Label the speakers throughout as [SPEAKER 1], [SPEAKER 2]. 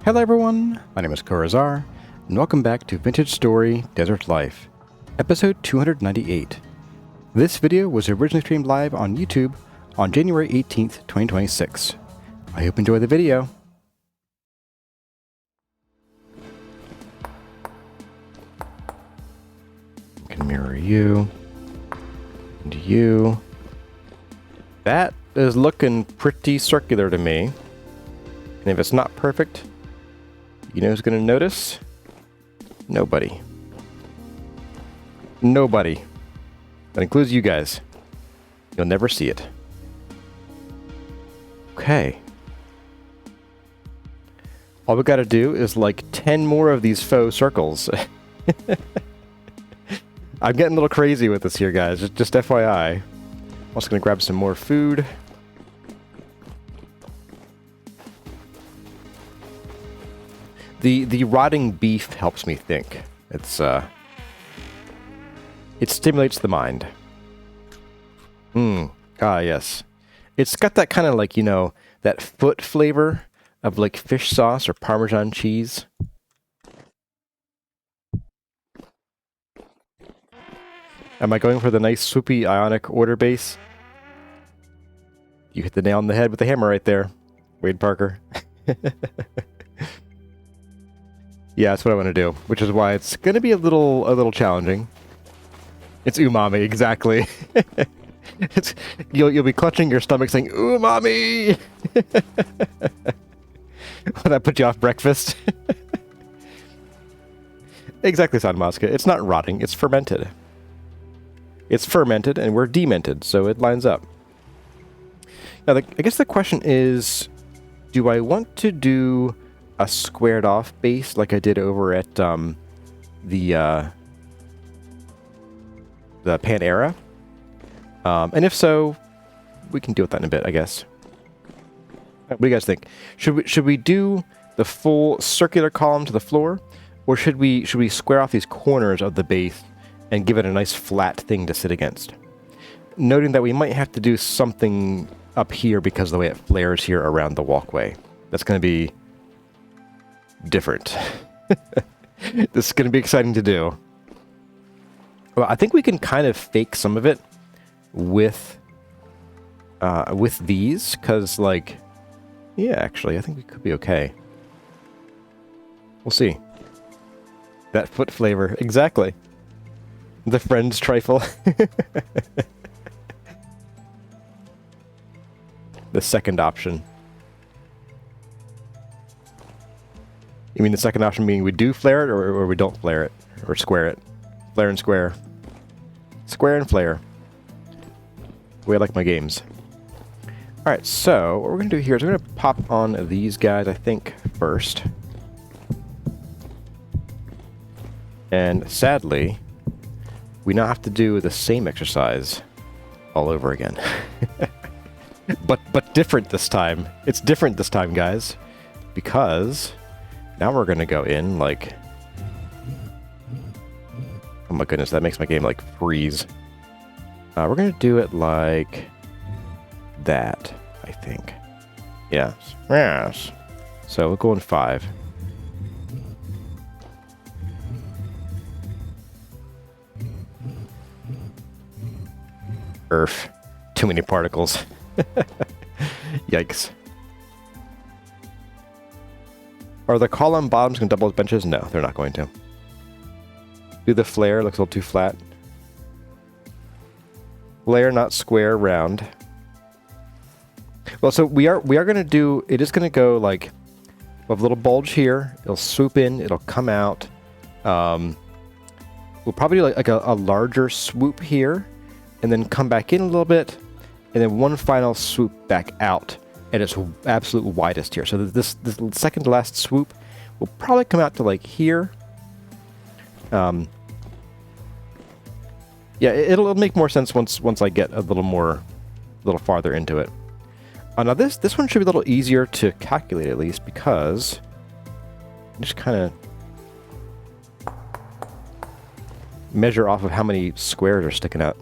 [SPEAKER 1] Hello everyone, my name is Corazar, and welcome back to Vintage Story Desert Life, episode 298. This video was originally streamed live on YouTube on January 18th, 2026. I hope you enjoy the video. I can mirror you, and you. That is looking pretty circular to me, and if it's not perfect, you know who's going to notice? Nobody. Nobody. That includes you guys. You'll never see it. Okay. All we gotta do is like 10 more of these faux circles. I'm getting a little crazy with this here, guys. Just FYI. I'm also gonna grab some more food. The rotting beef helps me think. It stimulates the mind. Yes. It's got that kind of like, you know, that foot flavor of like fish sauce or Parmesan cheese. Am I going for the nice swoopy ionic order base? You hit the nail on the head with the hammer right there, Wade Parker. Yeah, that's what I want to do, which is why it's going to be a little challenging. It's umami, exactly. You'll be clutching your stomach saying, umami! When I put you off breakfast. Exactly, San Mosca. It's not rotting, it's fermented. It's fermented, and we're demented, so it lines up. Now, I guess the question is, do I want to do a squared off base like I did over at the Panera? And if so, we can deal with that in a bit, I guess. What do you guys think? Should we do the full circular column to the floor, or should we square off these corners of the base and give it a nice flat thing to sit against? Noting that we might have to do something up here because of the way it flares here around the walkway. That's going to be different. This is going to be exciting to do. Well, I think we can kind of fake some of it with these, because, like, yeah, actually, I think we could be okay. We'll see. That foot flavor, exactly. The friend's trifle. The second option. You mean the second option being we do flare it, or we don't flare it? Or square it? Flare and square. Square and flare. The way I like my games. Alright, so what we're going to do here is we're going to pop on these guys, I think, first. And sadly, we now have to do the same exercise all over again. But different this time. It's different this time, guys. Because now we're going to go in like... Oh my goodness, that makes my game like freeze. We're going to do it like that, I think. Yes. Yes. So we'll go in 5. Earth. Too many particles. Yikes. Are the column bottoms going to double as benches? No, they're not going to. Do the flare. Looks a little too flat. Flare, not square, round. Well, so we are going to do... It is going to go like... We'll have a little bulge here. It'll swoop in. It'll come out. We'll probably do like a larger swoop here. And then come back in a little bit. And then one final swoop back out at its absolute widest here. So this second to last swoop will probably come out to like here. Yeah, it'll make more sense once I get a little farther into it. Now this one should be a little easier to calculate, at least, because just kind of measure off of how many squares are sticking out.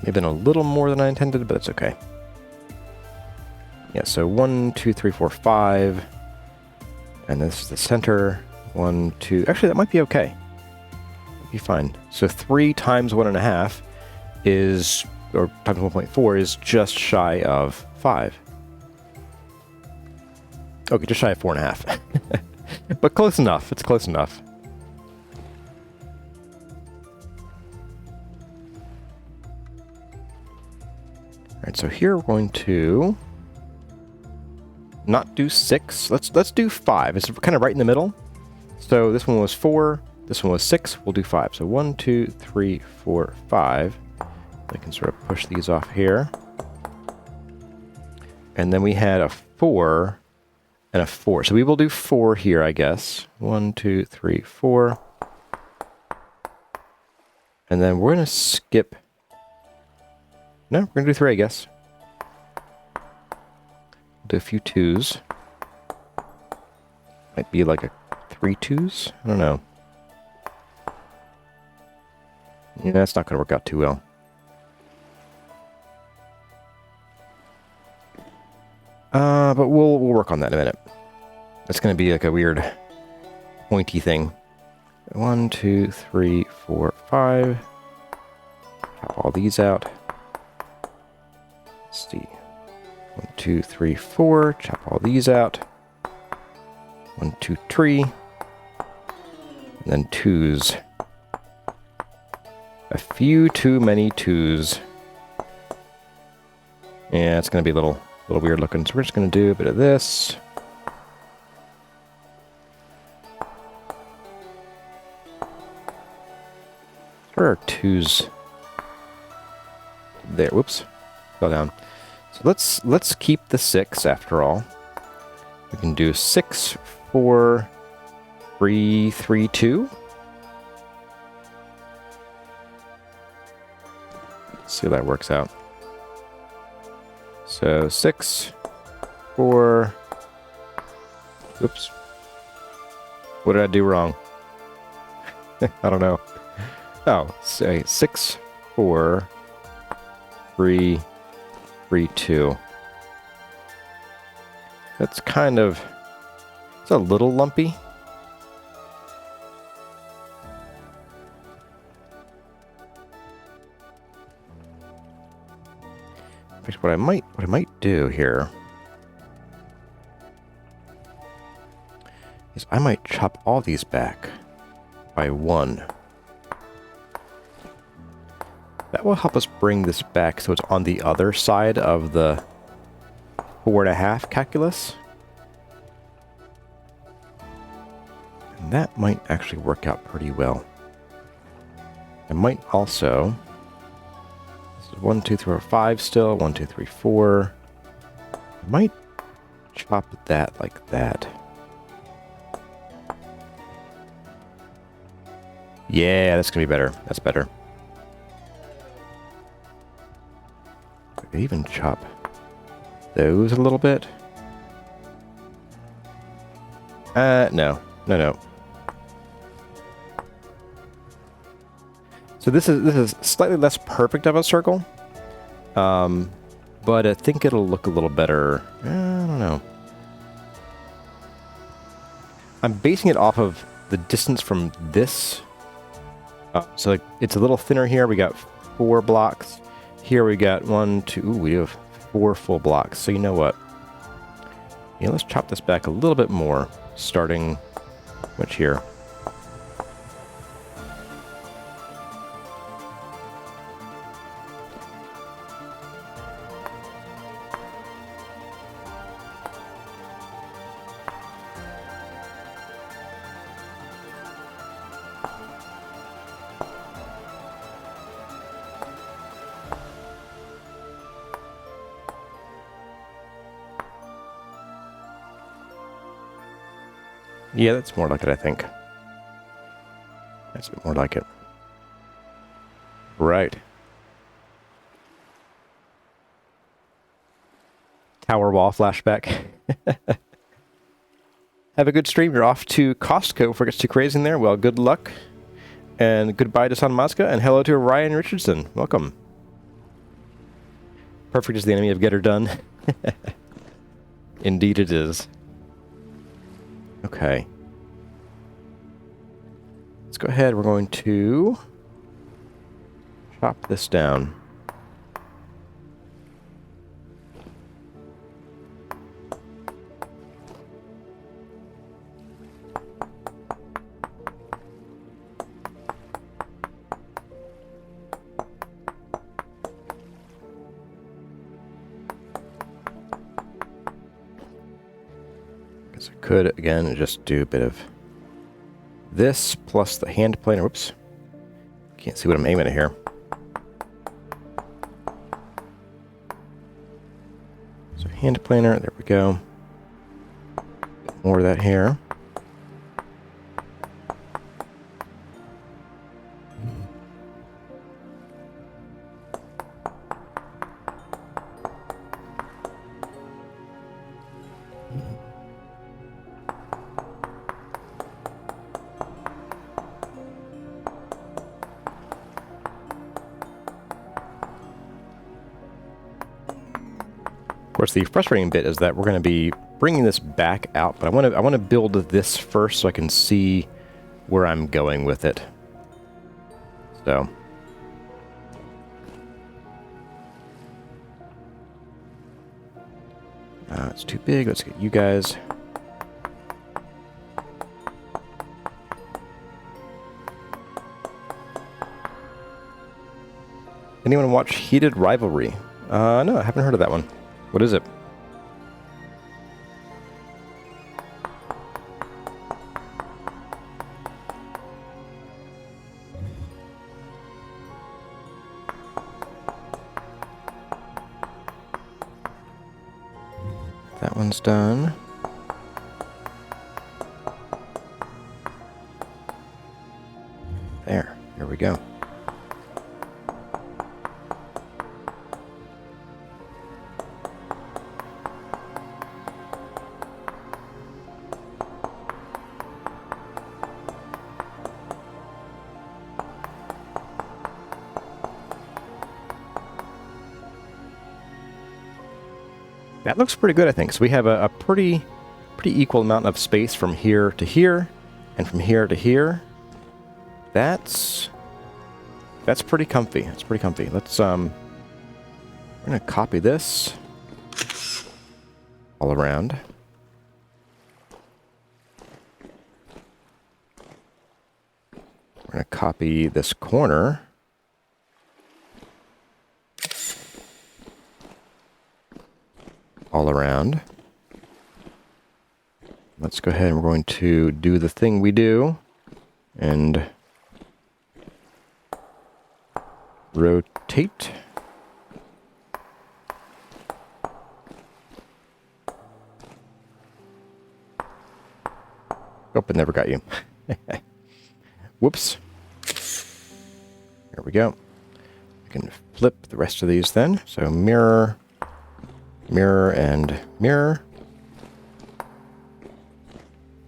[SPEAKER 1] Maybe been a little more than I intended, but it's okay. Yeah, so 1, 2, 3, 4, 5. And this is the center. 1, 2. Actually, that might be okay. That'd be fine. So 3 times 1.5 is, or times 1.4 is just shy of 5. Okay, just shy of 4.5. But close enough. It's close enough. Alright, so here we're going to not do 6. Let's do 5. It's kind of right in the middle. So this one was 4. This one was 6. We'll do 5. So 1, 2, 3, 4, 5. I can sort of push these off here. And then we had a 4 and a 4. So we will do 4 here, I guess. 1, 2, 3, 4. And then we're going to skip. No, we're going to do 3, I guess. Do a few 2s. Might be like a 3 2s? I don't know. Yeah, that's not going to work out too well. But we'll work on that in a minute. That's going to be like a weird pointy thing. 1, 2, 3, 4, 5. Chop all these out. Let's see. 1, 2, 3, 4. Chop all these out. 1, 2, 3. And then 2s. A few too many 2s. Yeah, it's going to be a little weird looking. So we're just going to do a bit of this. Where are 2s? There. Whoops. Fell down. So let's keep the 6 after all. We can do 6, 4, 3, 3, 2. Let's see how that works out. So 6, 4. Oops. What did I do wrong? I don't know. Oh, say 6, 4, 3, 3, 2. That's kind of, it's a little lumpy. In fact, what I might do here is I might chop all these back by 1. That will help us bring this back so it's on the other side of the 4.5 calculus. And that might actually work out pretty well. I might also... This is 1, 2, 3, 4, 5 still. 1, 2, 3, 4. I might chop that like that. Yeah, that's going to be better. That's better. I could even chop those a little bit. No. So this is slightly less perfect of a circle, but I think it'll look a little better. I don't know. I'm basing it off of the distance from this. So like, it's a little thinner here. We got 4 blocks. Here we got 1, 2. Ooh, we have 4 full blocks. So you know what? Yeah, let's chop this back a little bit more, starting much here. Yeah, that's more like it, I think. That's a bit more like it. Right. Tower wall flashback. Have a good stream. You're off to Costco before it gets too crazy in there. Well, good luck. And goodbye to San Mazca. And hello to Ryan Richardson. Welcome. Perfect is the enemy of get her done. Indeed it is. Okay. Let's go ahead. We're going to chop this down. I could, again, just do a bit of this plus the hand planer. Whoops. Can't see what I'm aiming at here. So hand planer, there we go. More of that here. Of course, the frustrating bit is that we're going to be bringing this back out, but I want to build this first so I can see where I'm going with it. So, it's too big. Let's get you guys. Anyone watch Heated Rivalry? No, I haven't heard of that one. What is it? That one's done. There. Here we go. That looks pretty good, I think. So we have a pretty equal amount of space from here to here, and from here to here. That's pretty comfy. That's pretty comfy. Let's we're gonna copy this all around. We're gonna copy this corner. All around. Let's go ahead and we're going to do the thing we do and rotate. Oh, it never got you. Whoops. There we go. I can flip the rest of these then. So mirror. Mirror and mirror.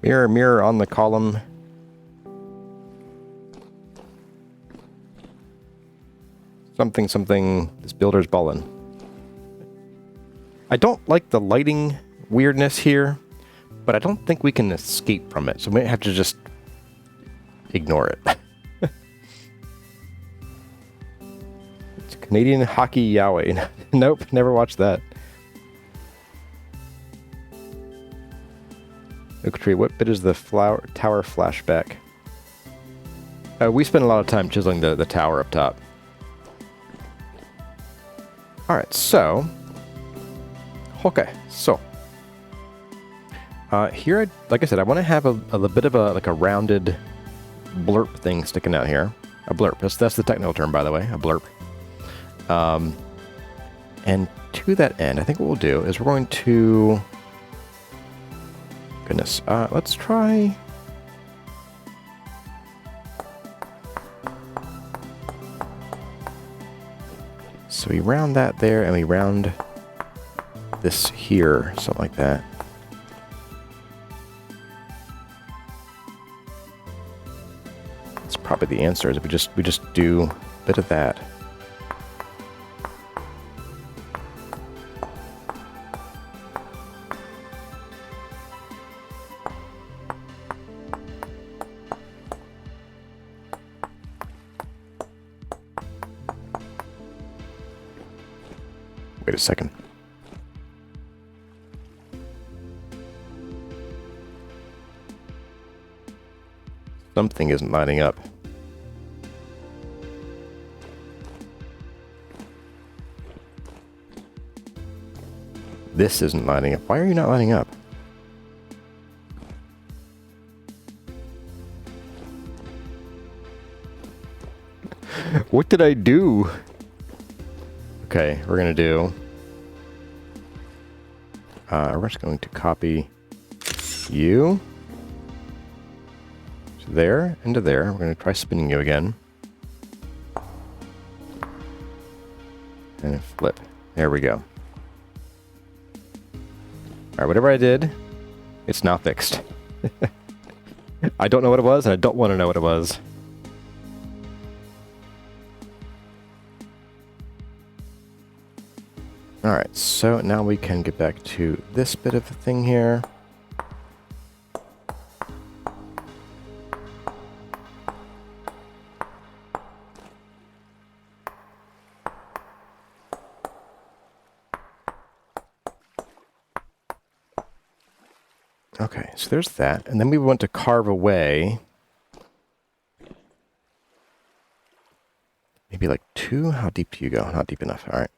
[SPEAKER 1] Mirror, mirror on the column. Something, something. This builder's ballin'. I don't like the lighting weirdness here, but I don't think we can escape from it, so we might have to just ignore it. It's Canadian Hockey Yahweh. Nope, never watched that. Oak tree, what bit is the tower flashback? We spent a lot of time chiseling the tower up top. Alright, so... Okay, so... here, like I said, I want to have a bit of a rounded blurp thing sticking out here. A blurp, that's the technical term, by the way, a blurp. And to that end, I think what we'll do is we're going to... Goodness, let's try... So we round that there, and we round this here, something like that. That's probably the answer, is we just do a bit of that. Wait a second. Something isn't lining up. This isn't lining up. Why are you not lining up? What did I do? Okay, we're gonna do... we're just going to copy you to there and to there. We're gonna try spinning you again. And flip. There we go. Alright, whatever I did, it's now fixed. I don't know what it was, and I don't want to know what it was. Alright, so now we can get back to this bit of the thing here. Okay, so there's that. And then we want to carve away maybe like 2. How deep do you go? Not deep enough. All right.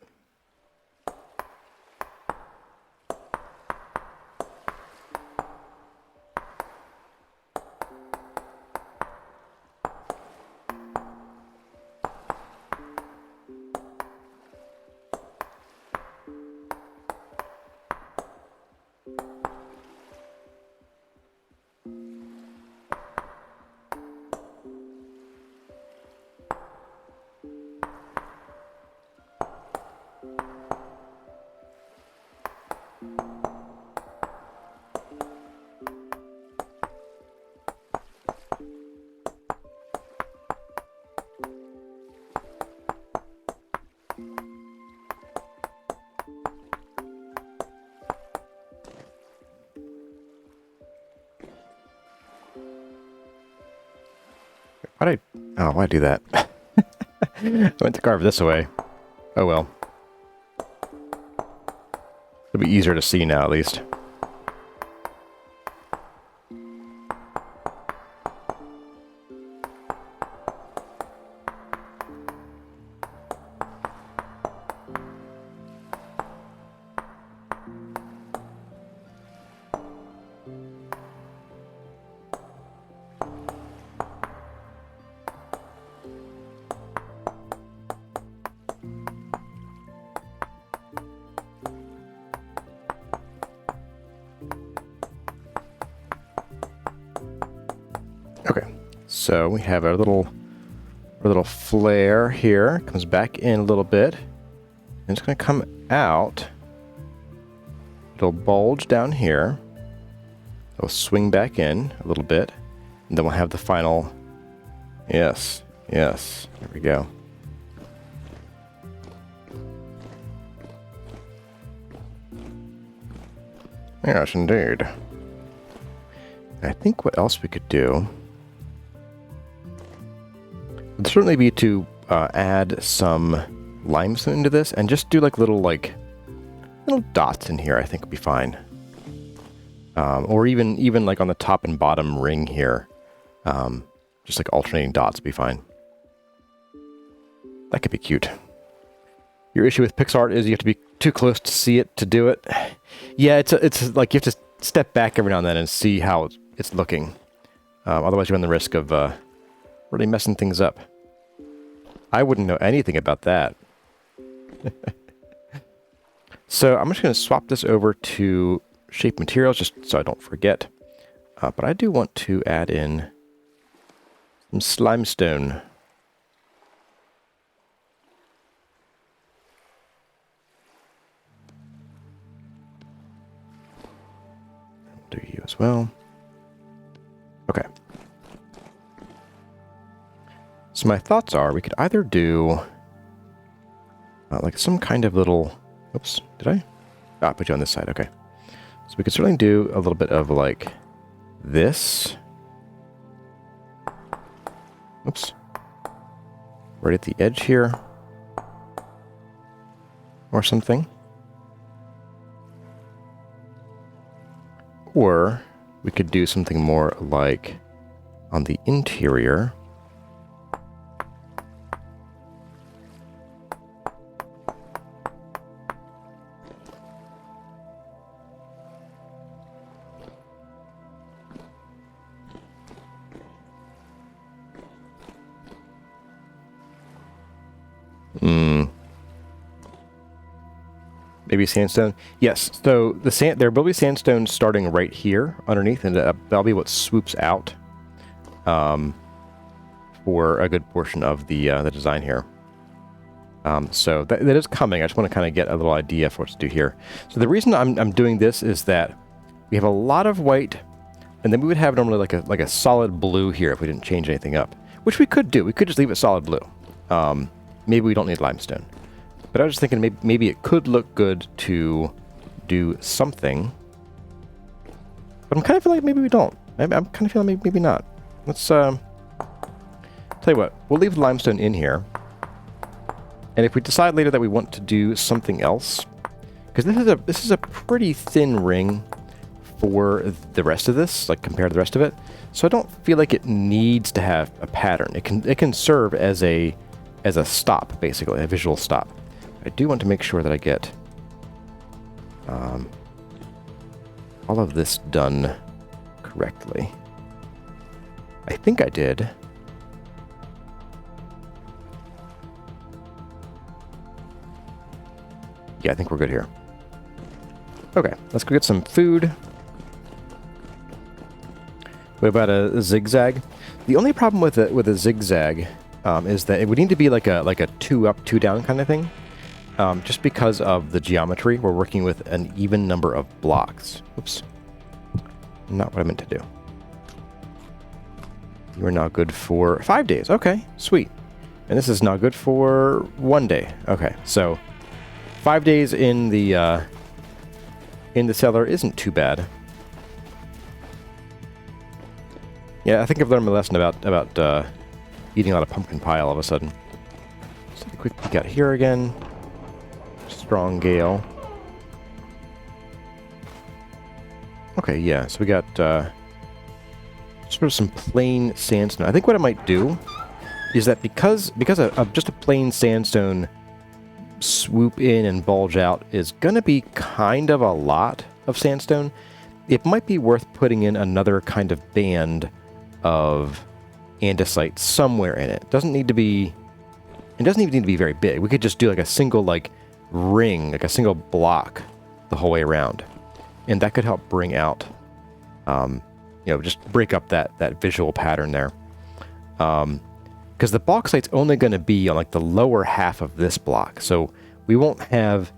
[SPEAKER 1] Why'd I do that? I went to carve this away. Oh well. It'll be easier to see now, at least. Okay, so we have our little flare here. Comes back in a little bit, and it's going to come out. It'll bulge down here. It'll swing back in a little bit, and then we'll have the final. Yes, yes. There we go. Yes, indeed. I think what else we could do would certainly be to add some limestone into this and just do like little dots in here. I think would be fine. Or even like on the top and bottom ring here, just like alternating dots would be fine. That could be cute. Your issue with pixel art is you have to be too close to see it to do it. Yeah, it's like you have to step back every now and then and see how it's looking. Otherwise you run the risk of really messing things up. I wouldn't know anything about that. So I'm just going to swap this over to shape materials just so I don't forget. But I do want to add in some slimestone. Do you as well. Okay. So my thoughts are we could either do like some kind of little... Oops, did I? Ah, put you on this side, okay. So we could certainly do a little bit of like this. Oops. Right at the edge here. Or something. Or we could do something more like on the interior. Maybe sandstone. Yes. So there will be sandstone starting right here underneath, and that'll be what swoops out for a good portion of the design here. So that is coming. I just want to kind of get a little idea for what to do here. So the reason I'm doing this is that we have a lot of white, and then we would have normally like a solid blue here if we didn't change anything up, which we could do. We could just leave it solid blue. Maybe we don't need limestone. But I was just thinking maybe it could look good to do something. But I'm kind of feeling like maybe we don't. I'm kind of feeling maybe not. Let's tell you what. We'll leave the limestone in here. And if we decide later that we want to do something else, because this is a pretty thin ring for the rest of this, like compared to the rest of it. So I don't feel like it needs to have a pattern. It can serve as a stop, basically, a visual stop. I do want to make sure that I get all of this done correctly. I think I did. Yeah, I think we're good here. Okay, let's go get some food. What about a zigzag? The only problem with a zigzag is that it would need to be like a 2 up, 2 down kind of thing. Just because of the geometry, we're working with an even number of blocks. Oops. Not what I meant to do. You are now good for 5 days. Okay, sweet. And this is now good for 1 day. Okay, so 5 days in the cellar isn't too bad. Yeah, I think I've learned my lesson about eating a lot of pumpkin pie all of a sudden. Let's take a quick peek out here again. Strong gale. Okay, yeah, so we got sort of some plain sandstone. I think what I might do is that because of just a plain sandstone swoop in and bulge out is going to be kind of a lot of sandstone, it might be worth putting in another kind of band of andesite somewhere in it. It doesn't even need to be very big. We could just do like a single ring, like a single block the whole way around. And that could help bring out, just break up that visual pattern there. Because the bauxite's only going to be on like the lower half of this block. So we won't have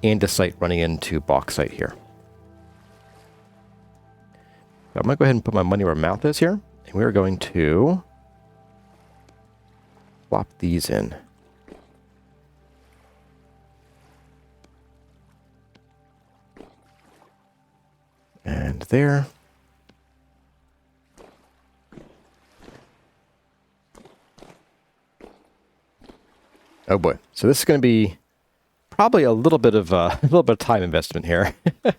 [SPEAKER 1] andesite running into bauxite here. So I'm going to go ahead and put my money where my mouth is here. And we're going to plop these in. And there. Oh boy. So this is going to be probably a little bit of time investment here. All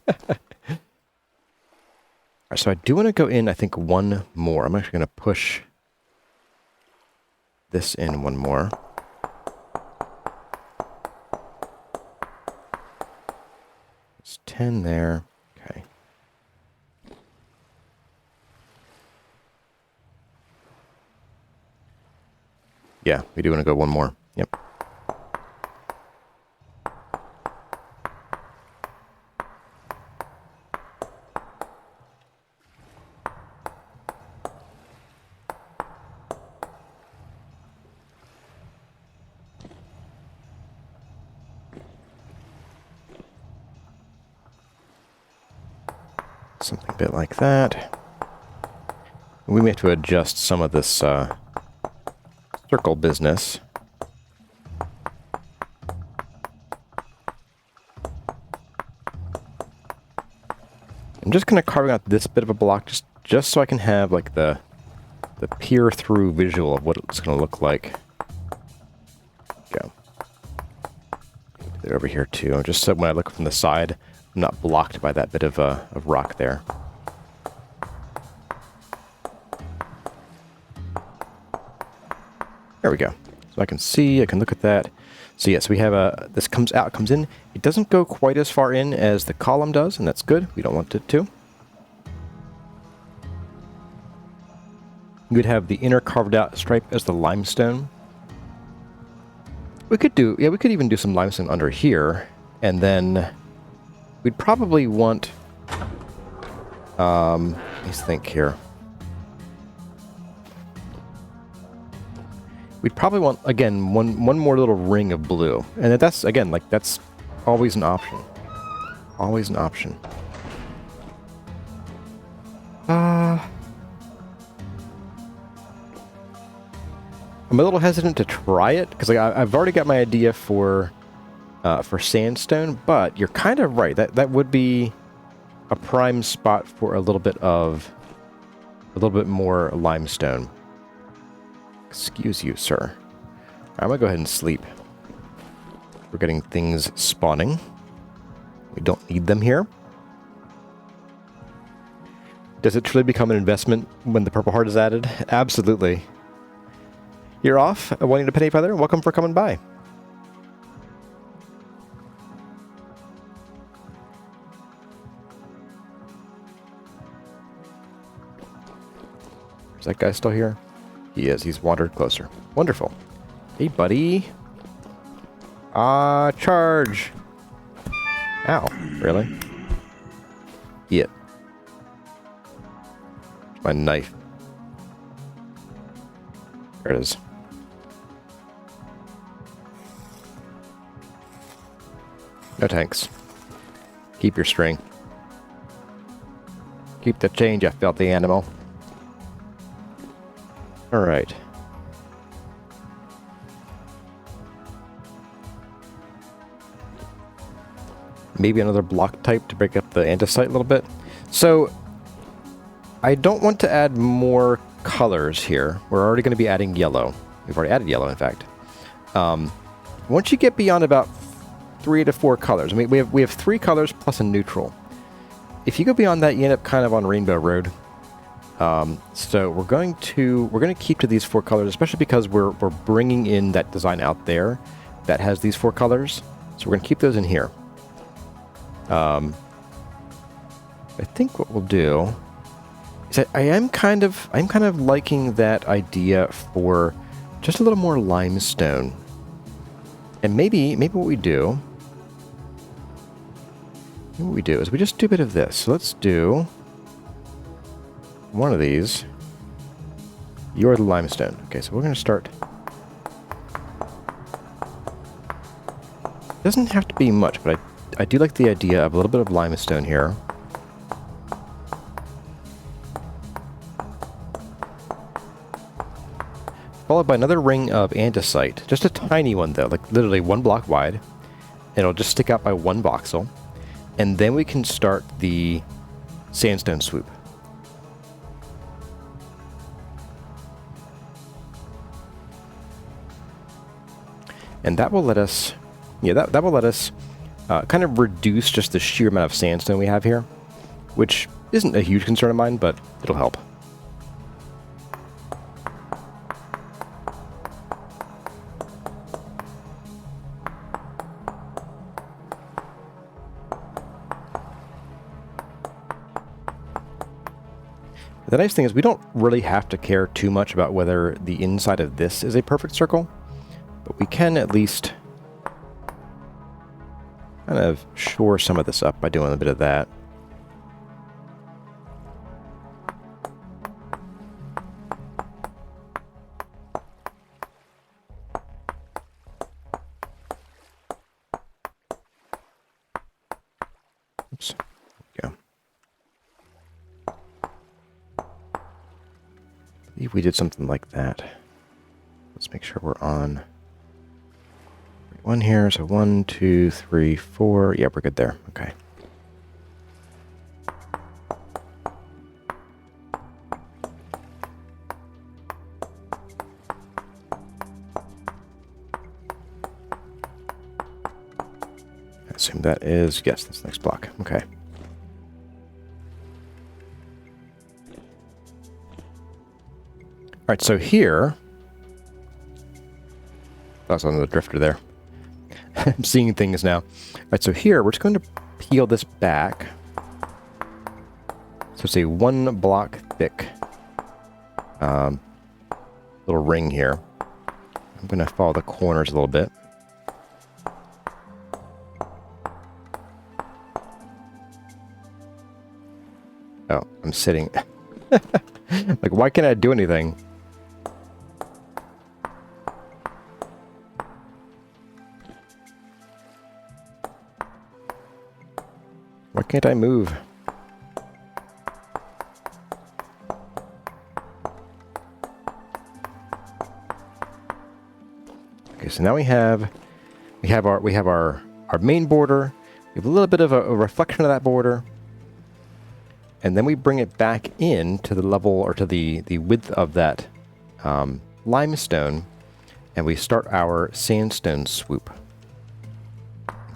[SPEAKER 1] right, so I do want to go in, I think, one more. I'm actually going to push this in one more. It's 10 there. Okay. Yeah, we do want to go one more. Yep. Something a bit like that. We may have to adjust some of this circle business. I'm just kind of carving out this bit of a block just so I can have like the peer through visual of what it's going to look like. Go. They're over here too. Just so when I look from the side, I'm not blocked by that bit of rock there. There we go. So I can see, I can look at that. So yes, we have this comes out, comes in. It doesn't go quite as far in as the column does, and that's good. We don't want it to. You would have the inner carved out stripe as the limestone. We could do, yeah, we could even do some limestone under here, and then we'd probably want, let's think here. We'd probably want, again, one more little ring of blue. And that's, again, like, that's always an option. Always an option. I'm a little hesitant to try it, because like, I've already got my idea for sandstone, but you're kind of right. That would be a prime spot for a little bit more limestone. Excuse you, sir. I'm gonna go ahead and sleep. We're getting things spawning. We don't need them here. Does it truly become an investment when the purple heart is added? Absolutely. You're off, wanting to penny feather? Welcome for coming by. Is that guy still here? He is. He's wandered closer. Wonderful. Hey, buddy. Charge. Ow. Really? Yeah. My knife. There it is. No tanks. Keep your string. Keep the change, you filthy animal. Alright. Maybe another block type to break up the andesite a little bit. So, I don't want to add more colors here. We're already going to be adding yellow. We've already added yellow, in fact. Once you get beyond about 3 to 4 colors, I mean, we have 3 colors plus a neutral. If you go beyond that, you end up kind of on Rainbow Road. So we're going to keep to these 4 colors, especially because we're bringing in that design out there that has these 4 colors. So we're going to keep those in here. I think what we'll do is that I'm kind of liking that idea for just a little more limestone. And maybe what we do is we just do a bit of this. So let's do one of these. You're the limestone. Okay, so we're going to start. Doesn't have to be much, but I do like the idea of a little bit of limestone here. Followed by another ring of andesite. Just a tiny one, though, like literally 1 block wide. And it'll just stick out by 1 voxel. And then we can start the sandstone swoop. And that will let us, that will let us kind of reduce just the sheer amount of sandstone we have here, which isn't a huge concern of mine, but it'll help. The nice thing is we don't really have to care too much about whether the inside of this is a perfect circle, but we can at least kind of shore some of this up by doing a bit of that. Oops. There we go. I believe we did something like that. Let's make sure we're on one here. So 1, 2, 3, 4. Yeah, we're good there. Okay. I assume that is, yes, that's the next block. Okay. All right, so here That's on the drifter there. I'm seeing things now. All right, so here we're just going to peel this back. So it's a 1 block thick little ring here. I'm going to follow the corners a little bit. Oh, I'm sitting. Like, why can't I do anything? Why can't I move? Okay, so now we have our main border. We have a little bit of a reflection of that border. And then we bring it back in to the level or to the width of that limestone, and we start our sandstone swoop.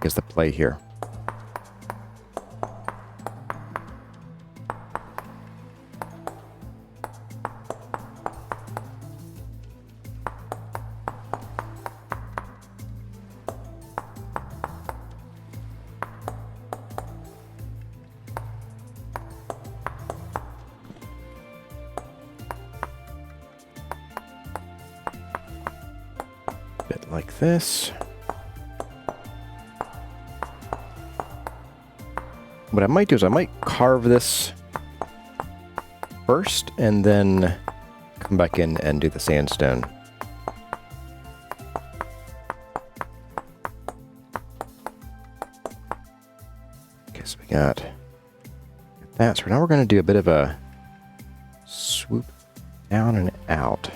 [SPEAKER 1] Is the play here. Bit like this. What I might do is I might carve this first and then come back in and do the sandstone. Okay, so we got that. So now we're going to do a bit of a swoop down and out.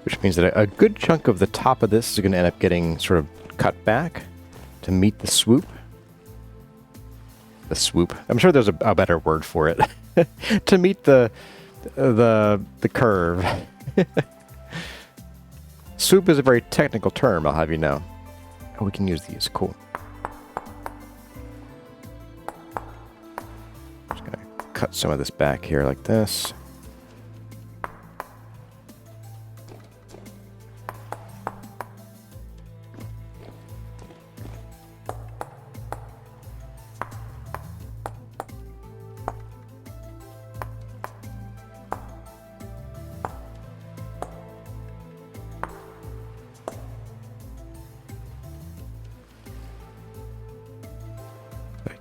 [SPEAKER 1] Which means that a good chunk of the top of this is going to end up getting sort of cut back to meet the swoop. The swoop. I'm sure there's a better word for it. To meet the curve. Swoop is a very technical term, I'll have you know. Oh, we can use these. Cool. Just going to cut some of this back here like this.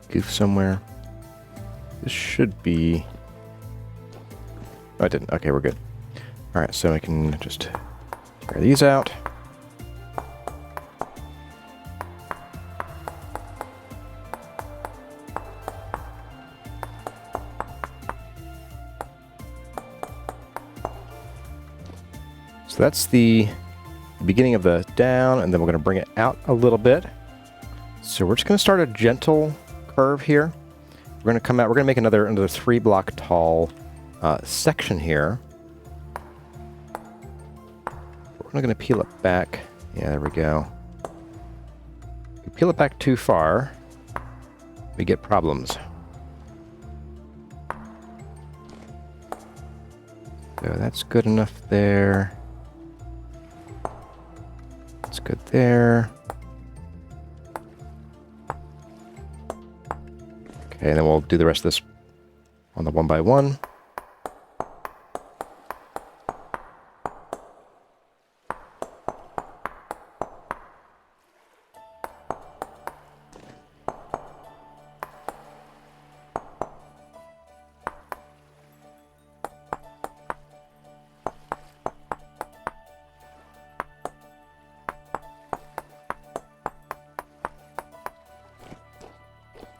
[SPEAKER 1] Goof somewhere. This should be... Oh, I didn't. Okay, we're good. Alright, so I can just tear these out. So that's the beginning of the down, and then we're going to bring it out a little bit. So we're just going to start a gentle curve here. We're going to come out, we're going to make another 3 block tall section here. We're not going to peel it back. Yeah, there we go. If we peel it back too far, we get problems. So that's good enough there. That's good there. Okay, and then we'll do the rest of this on the 1 by 1.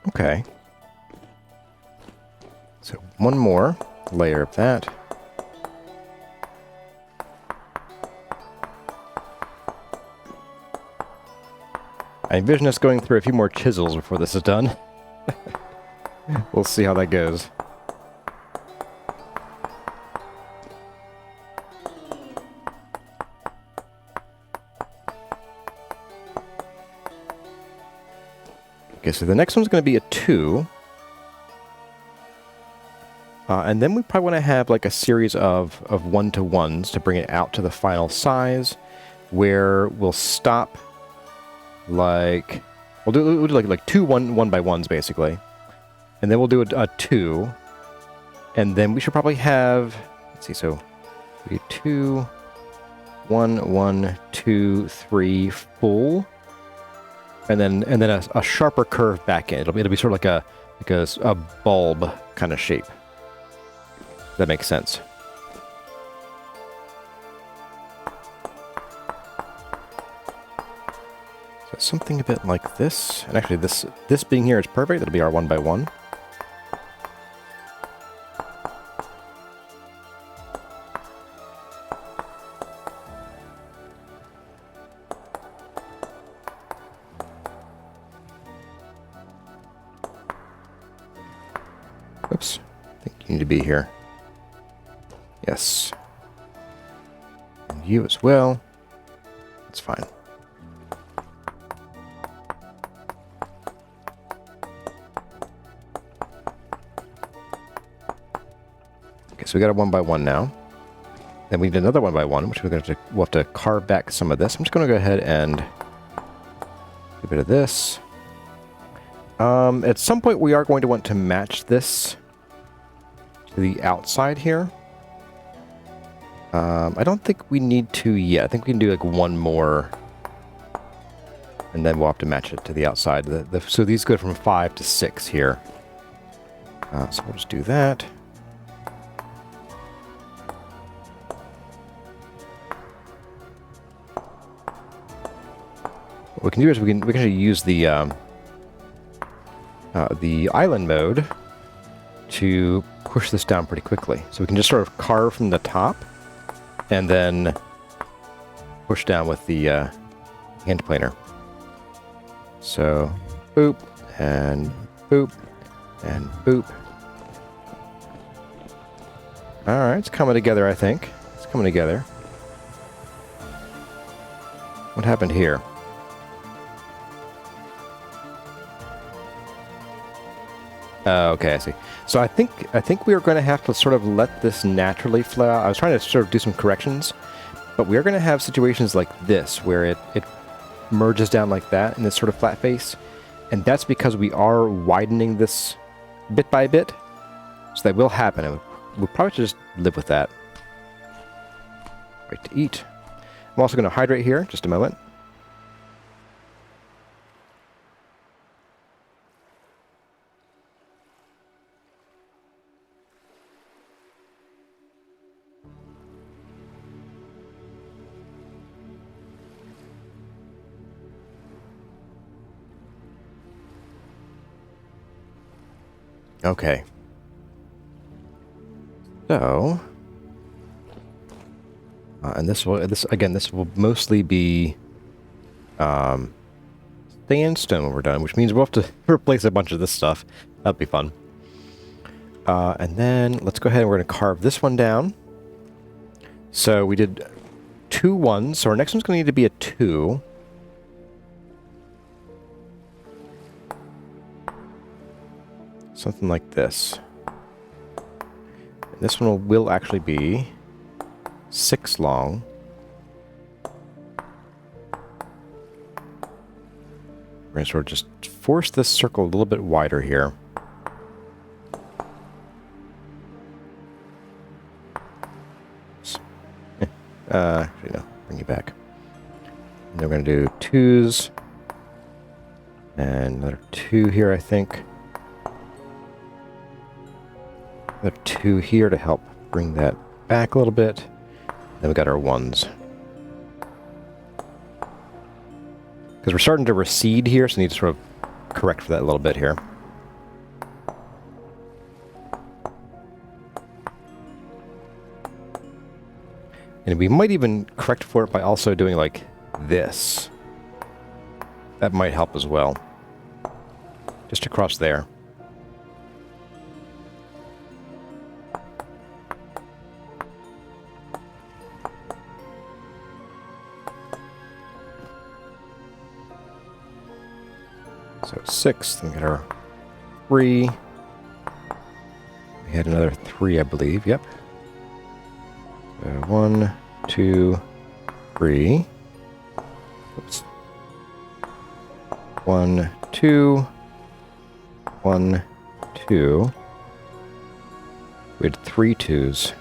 [SPEAKER 1] Okay. So one more layer of that. I envision us going through a few more chisels before this is done. We'll see how that goes. Okay, so the next one's going to be a 2. And then we probably want to have like a series of 1-to-1s to bring it out to the final size, where we'll stop like, we'll do like two 1-by-1s basically. And then we'll do a 2. And then we should probably have, let's see, so we do 2, 1, 1, 2, 3, full. And then a sharper curve back in. It'll be sort of like a bulb kind of shape. That makes sense. So something a bit like this. And actually this being here is perfect. That'll be our 1-by-1. Oops. I think you need to be here. Yes. And you as well. That's fine. Okay, so we got a 1-by-1 now. Then we need another 1-by-1, which we'll have to carve back some of this. I'm just going to go ahead and get a bit of this. At some point, we are going to want to match this to the outside here. I don't think we need to yet. I think we can do like one more, and then we'll have to match it to the outside. So these go from 5 to 6 here. So we'll just do that. What we can do is we can actually use the island mode to push this down pretty quickly. So we can just sort of carve from the top and then push down with the hand planer. So boop and boop and boop. All right, it's coming together, I think. It's coming together. What happened here? Okay, I see. So I think we are going to have to sort of let this naturally flow out. I was trying to sort of do some corrections, but we are going to have situations like this where it merges down like that in this sort of flat face, and that's because we are widening this bit by bit. So that will happen, and we'll probably just live with that. Right to eat. I'm also going to hydrate here, just a moment. Okay. So, and this will mostly be sandstone when we're done, which means we'll have to replace a bunch of this stuff. That'll be fun. And then let's go ahead and we're going to carve this one down. So we did 2 1s, so our next one's going to need to be a 2. Something like this. And this one will actually be 6 long. We're going to sort of just force this circle a little bit wider here. Actually, no. Bring you back. And then we're going to do 2s. And another 2 here, I think. Another 2 here to help bring that back a little bit. Then we got our 1s. Because we're starting to recede here, so we need to sort of correct for that a little bit here. And we might even correct for it by also doing like this. That might help as well. Just across there. So 6, then we got our 3. We had another 3, I believe. Yep. So 1, 2, 3. Oops. 1, 2. 1, 2. We had 3 2s.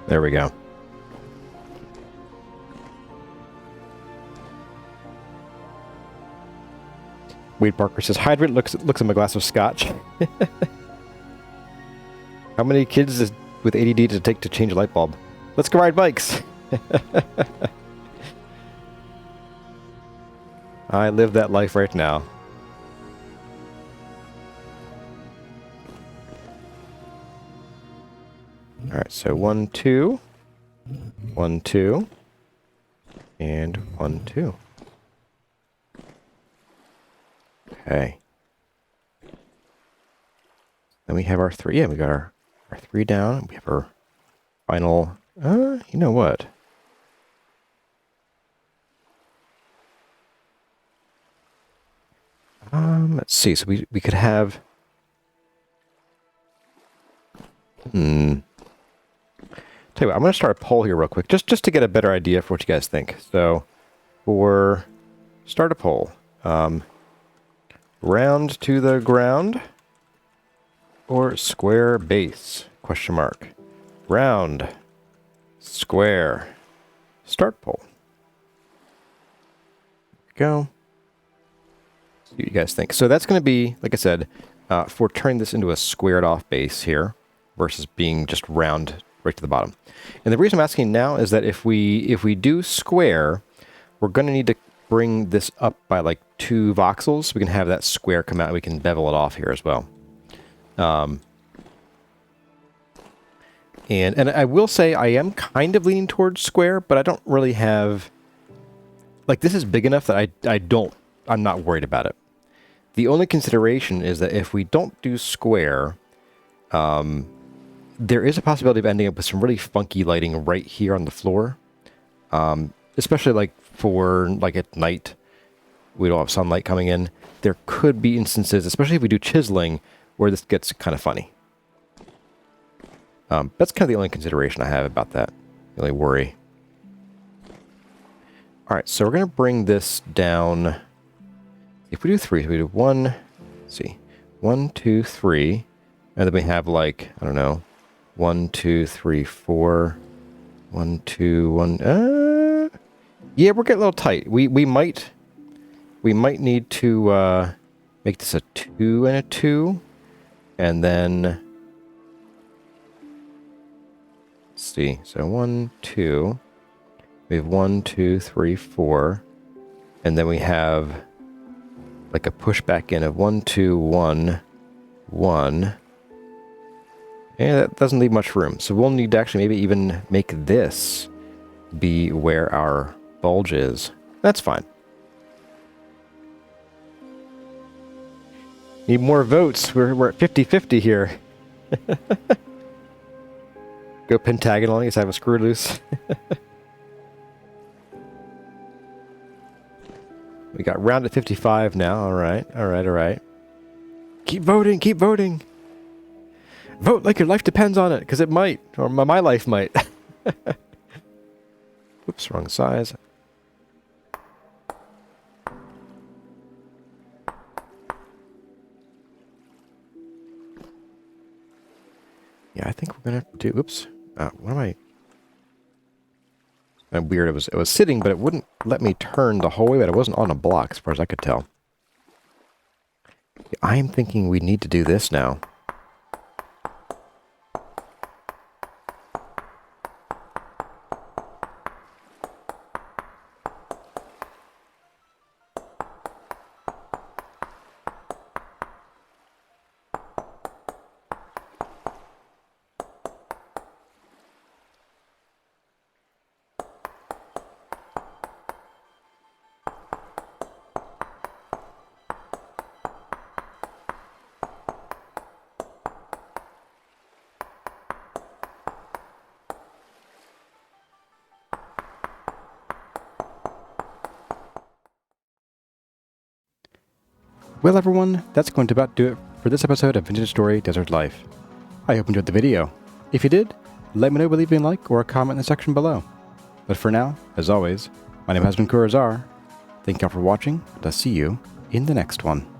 [SPEAKER 1] There we go. Wade Parker says, hydrant looks at my glass of scotch. How many kids with ADD does it take to change a light bulb? Let's go ride bikes. I live that life right now. Alright, so 1, 2. 1, 2. And 1, 2. Okay. Then we have our 3. Yeah, we got our 3 down. We have our final... you know what? Let's see. So we could have... Tell you what, I'm going to start a poll here real quick, just to get a better idea for what you guys think. So, for start a poll, round to the ground or square base? Question mark. Round, square, start poll. Go. See what you guys think. So that's going to be, like I said, for turning this into a squared off base here versus being just round right to the bottom. And the reason I'm asking now is that if we do square, we're going to need to bring this up by like 2 voxels so we can have that square come out and we can bevel it off here as well. And I will say I am kind of leaning towards square, but I don't really have... Like, this is big enough that I'm not worried about it. The only consideration is that if we don't do square, there is a possibility of ending up with some really funky lighting right here on the floor. Especially like for like at night, we don't have sunlight coming in. There could be instances, especially if we do chiseling, where this gets kind of funny. That's kind of the only consideration I have about that. The only worry. All right, so we're going to bring this down. If we do 3, so we do 1, let's see, 1, 2, 3, and then we have like, I don't know, 1, 2, 3, 4, 1, 2, 1, yeah, we're getting a little tight. We might need to make this a 2 and a 2, and then let's see. So 1, 2. We have 1, 2, 3, 4, and then we have like a pushback in of 1, 2, 1, 1. And that doesn't leave much room. So we'll need to actually maybe even make this be where our bulge is. That's fine. Need more votes. We're at 50-50 here. Go pentagonal. I guess I have a screw loose. We got round at 55 now. All right. All right. All right. Keep voting. Keep voting. Vote like your life depends on it, because it might. Or my life might. Oops, wrong size. Yeah, I think we're going to do... Oops. What am I... Weird. It was sitting, but it wouldn't let me turn the whole way, but it wasn't on a block, as far as I could tell. I am thinking we need to do this now. Well, everyone, that's going to about do it for this episode of Vintage Story Desert Life. I hope you enjoyed the video. If you did, let me know by leaving a like or a comment in the section below. But for now, as always, my name has been Kurazar. Thank you all for watching, and I'll see you in the next one.